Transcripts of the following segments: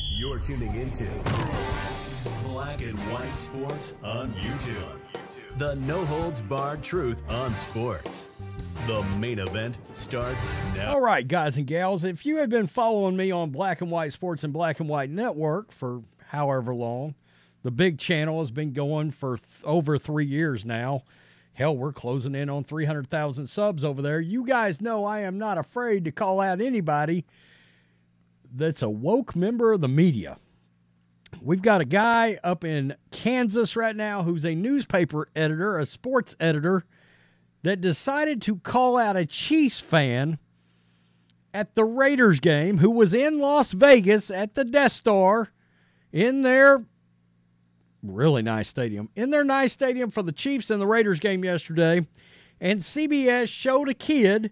You're tuning into Black and White Sports on YouTube. The no-holds-barred truth on sports. The main event starts now. All right, guys and gals, if you have been following me on Black and White Sports and Black and White Network for however long, the big channel has been going for over 3 years now. Hell, we're closing in on 300,000 subs over there. You guys know I am not afraid to call out anybody that's a woke member of the media. We've got a guy up in Kansas right now who's a newspaper editor, a sports editor, that decided to call out a Chiefs fan at the Raiders game who was in Las Vegas at the Death Star in their really nice stadium. In their nice stadium for the Chiefs and the Raiders game yesterday. And CBS showed a kid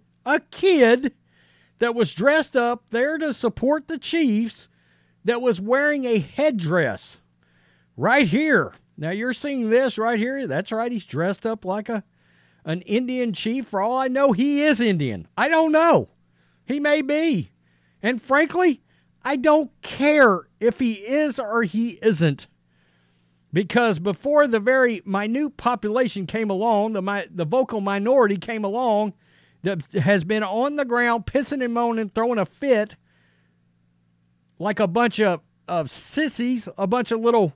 that was dressed up there to support the Chiefs that was wearing a headdress right here. Now you're seeing this right here. That's right. He's dressed up like an Indian chief. For all I know, he is Indian. I don't know. He may be. And frankly, I don't care if he is or he isn't. Because before the very minute population came along, the vocal minority came along that has been on the ground pissing and moaning, throwing a fit like a bunch of sissies, a bunch of little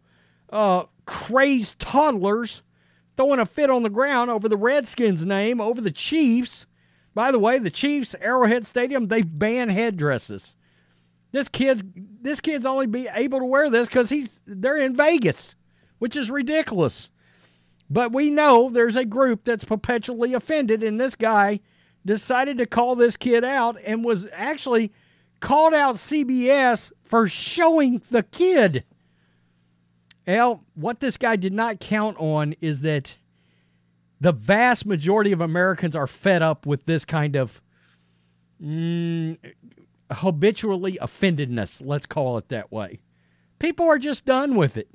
crazed toddlers throwing a fit on the ground over the Redskins' name, over the Chiefs. By the way, the Chiefs, Arrowhead Stadium, they've banned headdresses. This kid's only be able to wear this because they're in Vegas, which is ridiculous. But we know there's a group that's perpetually offended, and this guy decided to call this kid out and was actually called out CBS for showing the kid. Well, what this guy did not count on is that the vast majority of Americans are fed up with this kind of habitually offendedness, let's call it that way. People are just done with it.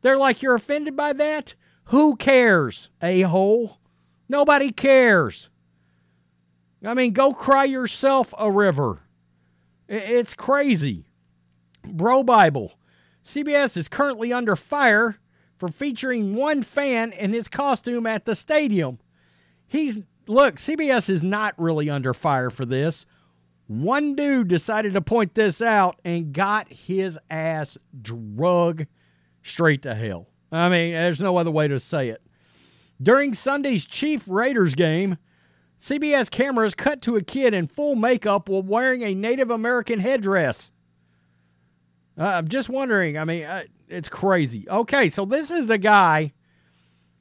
They're like, you're offended by that? Who cares, a-hole? Nobody cares. I mean, go cry yourself a river. It's crazy. Bro Bible. CBS is currently under fire for featuring one fan in his costume at the stadium. Look, CBS is not really under fire for this. One dude decided to point this out and got his ass drug straight to hell. I mean, there's no other way to say it. During Sunday's Chiefs Raiders game, CBS cameras cut to a kid in full makeup while wearing a Native American headdress. I'm just wondering, I mean, it's crazy. Okay, so this is the guy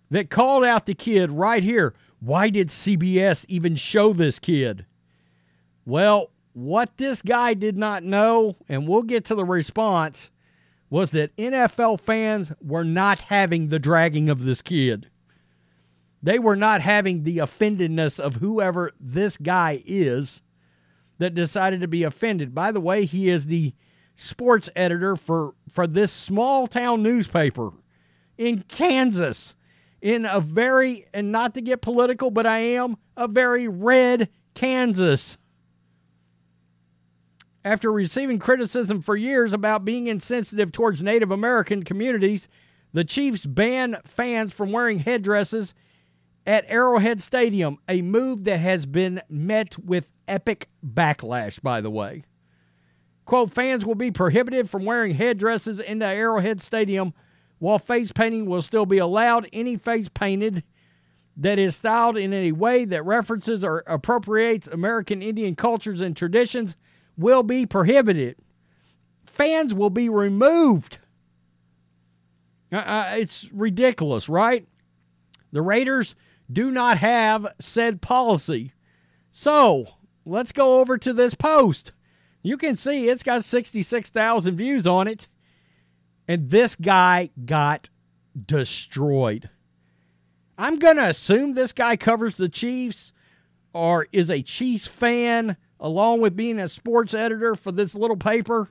that called out the kid right here. Why did CBS even show this kid? Well, what this guy did not know, and we'll get to the response, was that NFL fans were not having the dragging of this kid. They were not having the offendedness of whoever this guy is that decided to be offended. By the way, he is the sports editor for this small town newspaper in Kansas, in a very, and not to get political, but I am, a very red Kansas. After receiving criticism for years about being insensitive towards Native American communities, the Chiefs banned fans from wearing headdresses at Arrowhead Stadium, a move that has been met with epic backlash, by the way. Quote, fans will be prohibited from wearing headdresses into Arrowhead Stadium, while face painting will still be allowed. Any face painted that is styled in a way that references or appropriates American Indian cultures and traditions will be prohibited. Fans will be removed. It's ridiculous, right? The Raiders do not have said policy. So, let's go over to this post. You can see it's got 66,000 views on it. And this guy got destroyed. I'm going to assume this guy covers the Chiefs or is a Chiefs fan along with being a sports editor for this little paper.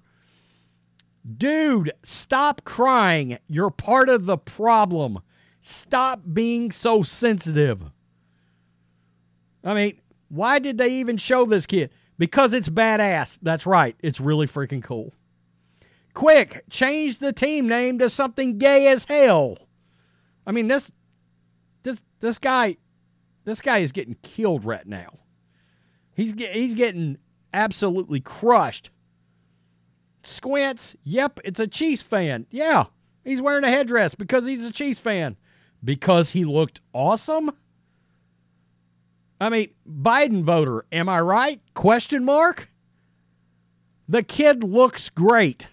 Dude, stop crying. You're part of the problem. Stop being so sensitive. I mean, why did they even show this kid? Because it's badass. That's right. It's really freaking cool. Quick, change the team name to something gay as hell. I mean, this guy is getting killed right now. He's getting absolutely crushed. Squints, yep, it's a Chiefs fan. Yeah, he's wearing a headdress because he's a Chiefs fan. Because he looked awesome? I mean, Biden voter, am I right? Question mark? The kid looks great.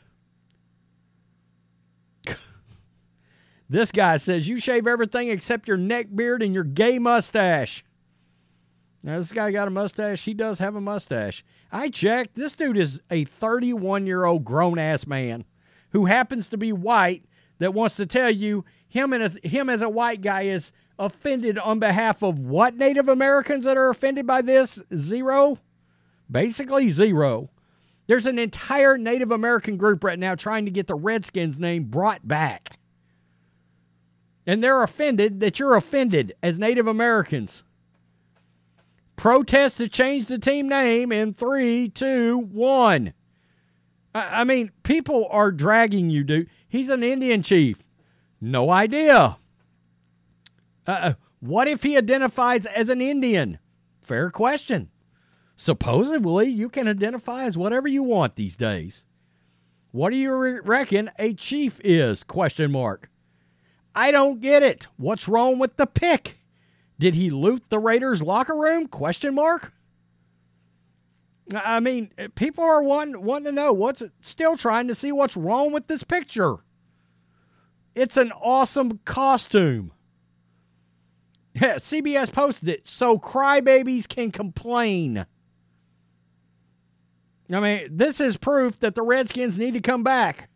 This guy says, you shave everything except your neck beard and your gay mustache. Now, this guy got a mustache. He does have a mustache. I checked. This dude is a 31-year-old grown-ass man who happens to be white that wants to tell you him as a white guy is offended on behalf of what Native Americans that are offended by this? Zero? Basically zero. There's an entire Native American group right now trying to get the Redskins name brought back. And they're offended that you're offended as Native Americans. Protest to change the team name in 3, 2, 1. I mean, people are dragging you, dude. He's an Indian chief. No idea. What if he identifies as an Indian? Fair question. Supposedly, you can identify as whatever you want these days. What do you reckon a chief is? Question mark. I don't get it. What's wrong with the pick? Did he loot the Raiders' locker room? Question mark. I mean, people are wanting to know. Still trying to see what's wrong with this picture. It's an awesome costume. Yeah, CBS posted it, so crybabies can complain. I mean, this is proof that the Redskins need to come back.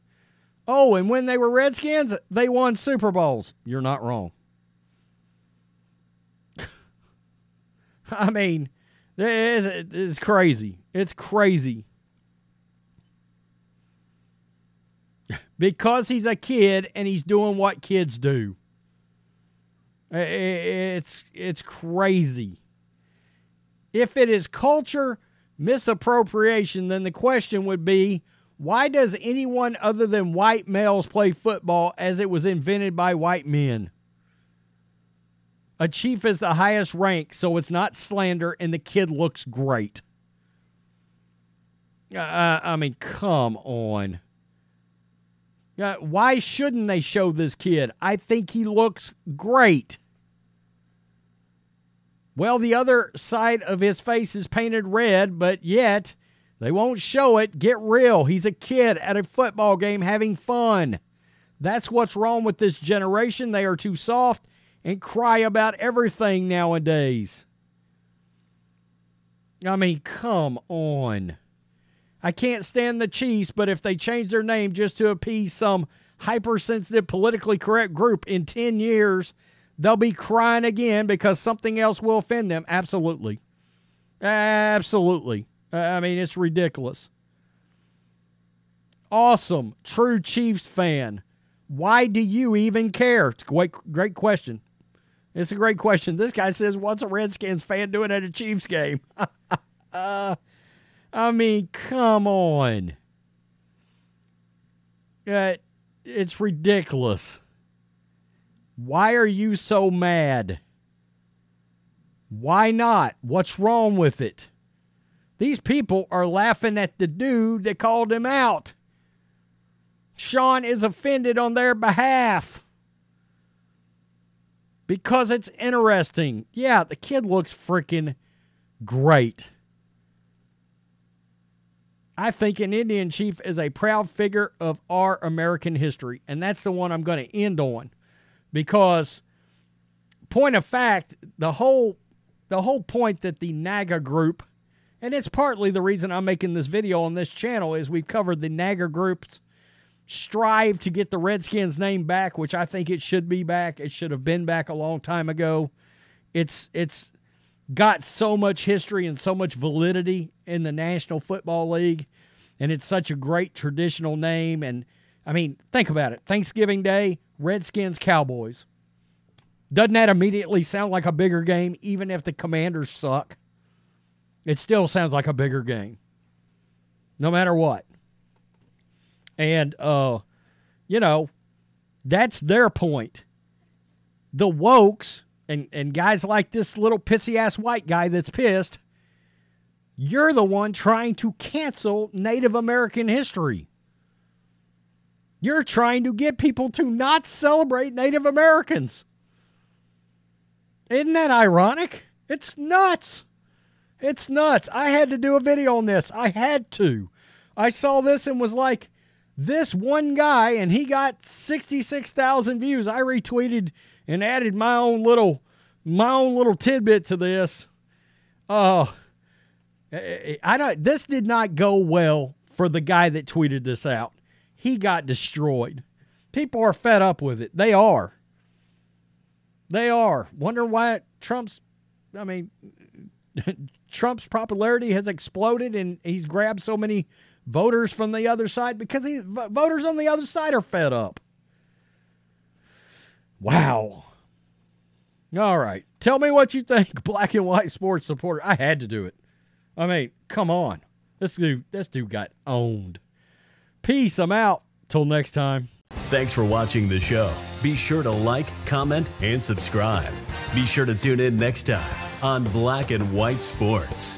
Oh, and when they were Redskins, they won Super Bowls. You're not wrong. I mean, it's crazy. It's crazy. Because he's a kid and he's doing what kids do. It's crazy. If it is culture misappropriation, then the question would be, why does anyone other than white males play football as it was invented by white men? A chief is the highest rank, so it's not slander, and the kid looks great. I mean, come on. Why shouldn't they show this kid? I think he looks great. Well, the other side of his face is painted red, but yet they won't show it. Get real. He's a kid at a football game having fun. That's what's wrong with this generation. They are too soft and cry about everything nowadays. I mean, come on. I can't stand the Chiefs, but if they change their name just to appease some hypersensitive, politically correct group in 10 years, they'll be crying again because something else will offend them. Absolutely. Absolutely. I mean, it's ridiculous. Awesome. True Chiefs fan. Why do you even care? It's a great question. It's a great question. This guy says, what's a Redskins fan doing at a Chiefs game? I mean, come on. It's ridiculous. Why are you so mad? Why not? What's wrong with it? These people are laughing at the dude that called him out. Sean is offended on their behalf. Because it's interesting. Yeah, the kid looks freaking great. I think an Indian chief is a proud figure of our American history. And that's the one I'm going to end on. Because, point of fact, the whole point that the NAGA group, and it's partly the reason I'm making this video on this channel, is we've covered the NAGA group's strive to get the Redskins name back, which I think it should be back. It should have been back a long time ago. It's got so much history and so much validity in the National Football League, and it's such a great traditional name. And, I mean, think about it. Thanksgiving Day, Redskins, Cowboys. Doesn't that immediately sound like a bigger game, even if the Commanders suck? it still sounds like a bigger game, no matter what. And, you know, that's their point. The wokes and guys like this little pissy-ass white guy that's pissed, you're the one trying to cancel Native American history. You're trying to get people to not celebrate Native Americans. Isn't that ironic? It's nuts. It's nuts. I had to do a video on this. I had to. I saw this and was like, this one guy, and he got 66,000 views. I retweeted and added my own little tidbit to this. This did not go well for the guy that tweeted this out. He got destroyed. People are fed up with it. They are. They are. Wonder why Trump's popularity has exploded and he's grabbed so many voters from the other side, because voters on the other side are fed up. Wow. All right. Tell me what you think, black and white sports supporter. I had to do it. I mean, come on. This dude got owned. Peace. I'm out. Till next time. Thanks for watching the show. Be sure to like, comment, and subscribe. Be sure to tune in next time on Black and White Sports.